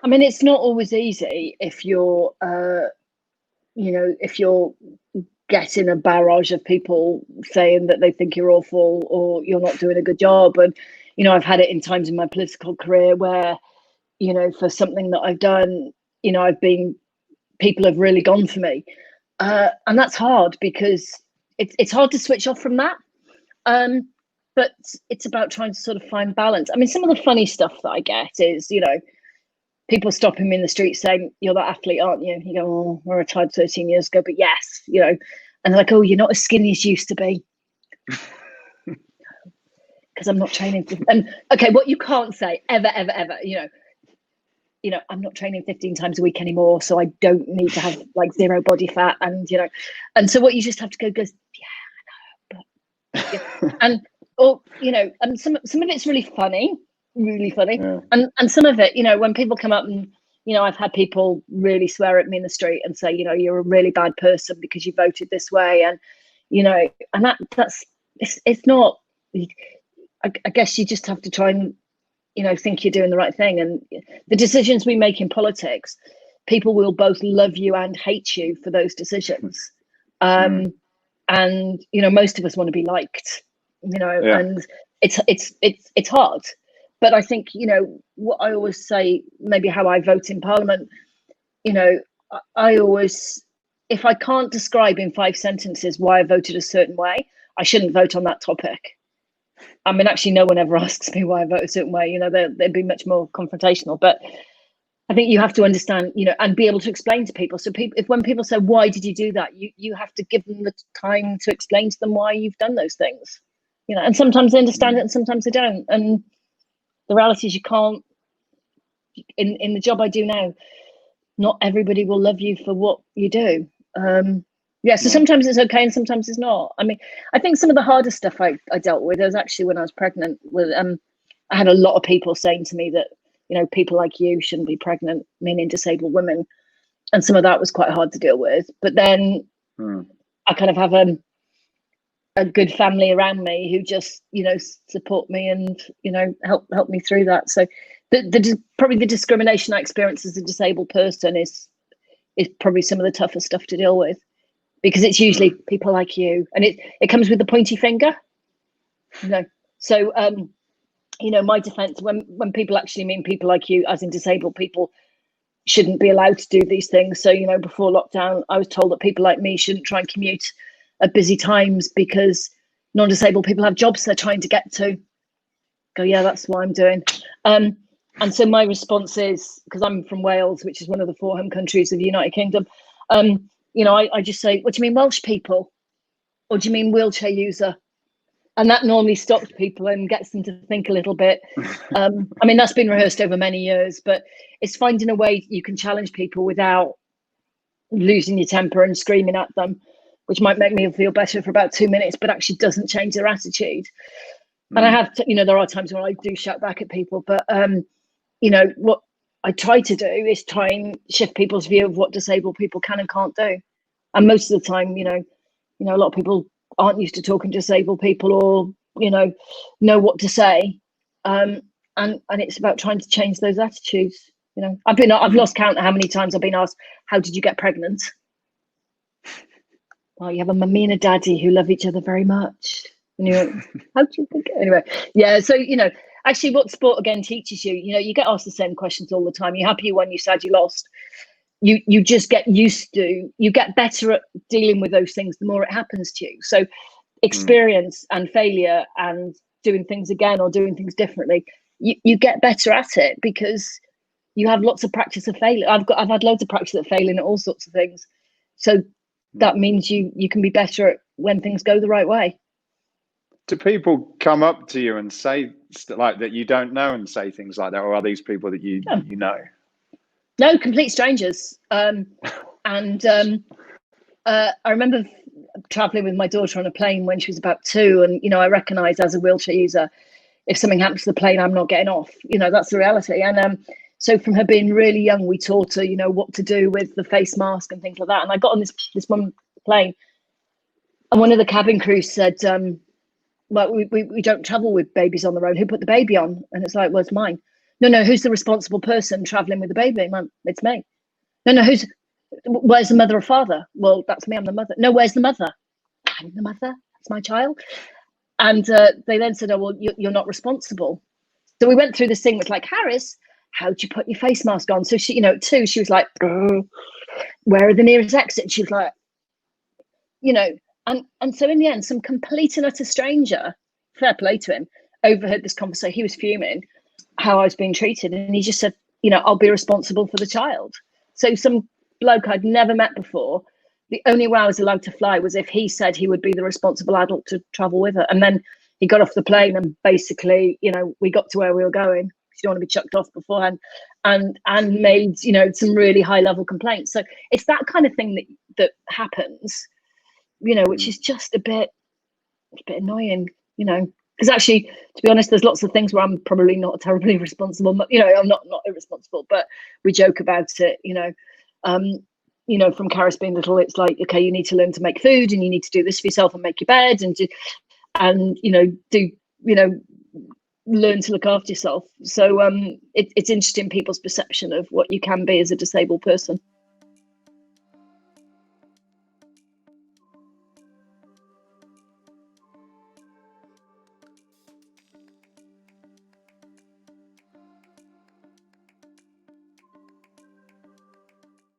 I mean, it's not always easy if you're, if you're getting a barrage of people saying that they think you're awful or you're not doing a good job. And, I've had it in times in my political career where, for something that I've done, people have really gone for me. And that's hard because it's hard to switch off from that. But it's about trying to sort of find balance. I mean, some of the funny stuff that I get is, people stopping me in the street saying, "You're that athlete, aren't you?" You go, "Oh, I retired 13 years ago, but yes," and they're like, "Oh, you're not as skinny as you used to be." Because I'm not training. And okay, what you can't say ever, ever, ever, I'm not training 15 times a week anymore, so I don't need to have like zero body fat. And, and so what you just have to goes, yeah, I know, but, yeah. And some of it's really funny, yeah. And some of it, when people come up and I've had people really swear at me in the street and say, you're a really bad person because you voted this way, and and that's it's not. I guess you just have to try and think you're doing the right thing. And the decisions we make in politics, people will both love you and hate you for those decisions. And most of us want to be liked. Yeah. And it's hard. But I think, what I always say, maybe how I vote in Parliament, I always, if I can't describe in 5 sentences why I voted a certain way, I shouldn't vote on that topic. I mean, actually, no one ever asks me why I vote a certain way. They'd be much more confrontational. But I think you have to understand, and be able to explain to people. So when people say, "Why did you do that?" you have to give them the time to explain to them why you've done those things. And sometimes they understand it and sometimes they don't. And the reality is you can't, in the job I do now, not everybody will love you for what you do. So sometimes it's okay and sometimes it's not. I mean, I think some of the hardest stuff I dealt with was actually when I was pregnant. With I had a lot of people saying to me that, people like you shouldn't be pregnant, meaning disabled women. And some of that was quite hard to deal with. But then I kind of have a good family around me who just, support me and, help me through that. So probably the discrimination I experience as a disabled person is probably some of the toughest stuff to deal with, because it's usually people like you, and it comes with the pointy finger. So my defense, when people actually mean people like you, as in disabled people, shouldn't be allowed to do these things. So before lockdown, I was told that people like me shouldn't try and commute at busy times because non-disabled people have jobs they're trying to get to. Go, yeah, that's what I'm doing. And so my response is, because I'm from Wales, which is one of the 4 home countries of the United Kingdom, I just say, "What do you mean, Welsh people? Or do you mean wheelchair user?" And that normally stops people and gets them to think a little bit. I mean, that's been rehearsed over many years, but it's finding a way you can challenge people without losing your temper and screaming at them, which might make me feel better for about 2 minutes, but actually doesn't change their attitude. And I have to, there are times when I do shout back at people, but, what I try to do is try and shift people's view of what disabled people can and can't do. And most of the time, a lot of people aren't used to talking to disabled people or, know what to say. And it's about trying to change those attitudes. I've lost count of how many times I've been asked, "How did you get pregnant?" Well, you have a mummy and a daddy who love each other very much. And you're like, "How do you think?" Anyway, yeah. So, actually what sport again teaches you, you get asked the same questions all the time. You happy when you said you lost? You just get used to, you get better at dealing with those things the more it happens to you. So experience and failure and doing things again or doing things differently, you get better at it because you have lots of practice of failure. I've had loads of practice at failing at all sorts of things. So that means you can be better at when things go the right way. Do people come up to you and say like that you don't know and say things like that, or are these people that you know? No, complete strangers. I remember traveling with my daughter on a plane when she was about 2, and I recognized as a wheelchair user, if something happens to the plane, I'm not getting off. That's the reality. And so from her being really young, we taught her, what to do with the face mask and things like that. And I got on this one plane, and one of the cabin crew said, "Well, we don't travel with babies on the road. Who put the baby on?" And it's like, "Well, it's mine." No, who's the responsible person traveling with the baby? Mum, it's me. No, where's the mother or father? Well, that's me, I'm the mother. No, where's the mother? I'm the mother, that's my child. And they then said, oh, well, you're not responsible. So we went through this thing with like, Harris, how'd you put your face mask on? So she, at 2, she was like, where are the nearest exits? She was like, and so in the end, some complete and utter stranger, fair play to him, overheard this conversation. He was fuming how I was being treated. And he just said, I'll be responsible for the child. So some bloke I'd never met before, the only way I was allowed to fly was if he said he would be the responsible adult to travel with her. And then he got off the plane and basically, we got to where we were going. You don't want to be chucked off beforehand, and made, some really high level complaints. So it's that kind of thing that happens, which is just a bit annoying, because actually, to be honest, there's lots of things where I'm probably not terribly responsible, but, I'm not irresponsible, but we joke about it, from Karis being little, it's like, okay, you need to learn to make food and you need to do this for yourself and make your bed and learn to look after yourself. So it's interesting people's perception of what you can be as a disabled person.